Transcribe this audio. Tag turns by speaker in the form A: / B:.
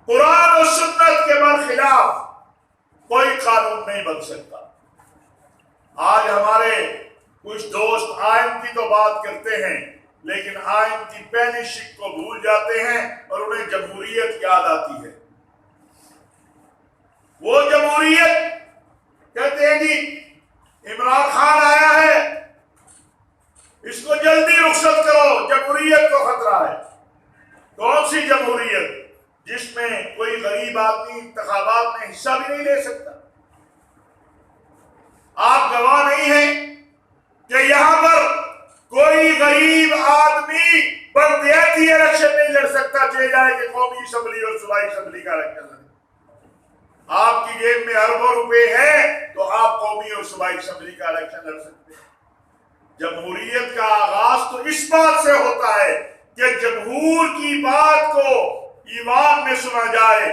A: قرآن و سنت کے برخلاف کوئی قانون نہیں بن سکتا۔ آج ہمارے کچھ دوست آئین کی تو بات کرتے ہیں لیکن آئین کی پہلی شق کو بھول جاتے ہیں اور انہیں جمہوریت یاد آتی ہے۔ وہ جمہوریت کہتے ہیں جی عمران خان آیا ہے، اس کو جلدی رخصت کرو، جمہوریت کو خطرہ ہے۔ کون سی جمہوریت جس میں کوئی غریب آدمی انتخابات میں حصہ بھی نہیں لے سکتا؟ آپ گواہ نہیں ہیں کہ یہاں پر کوئی غریب آدمی بلدیاتی الیکشن نہیں لڑ سکتا، چاہے جائے کہ قومی اسمبلی اور صوبائی اسمبلی کا الیکشن لڑے۔ آپ کی جیب میں اربوں روپے ہیں تو آپ قومی اور صوبائی اسمبلی کا الیکشن لڑ سکتے ہیں۔ جمہوریت کا آغاز تو اس بات سے ہوتا ہے کہ جمہور کی بات کو ایوان میں سنا جائے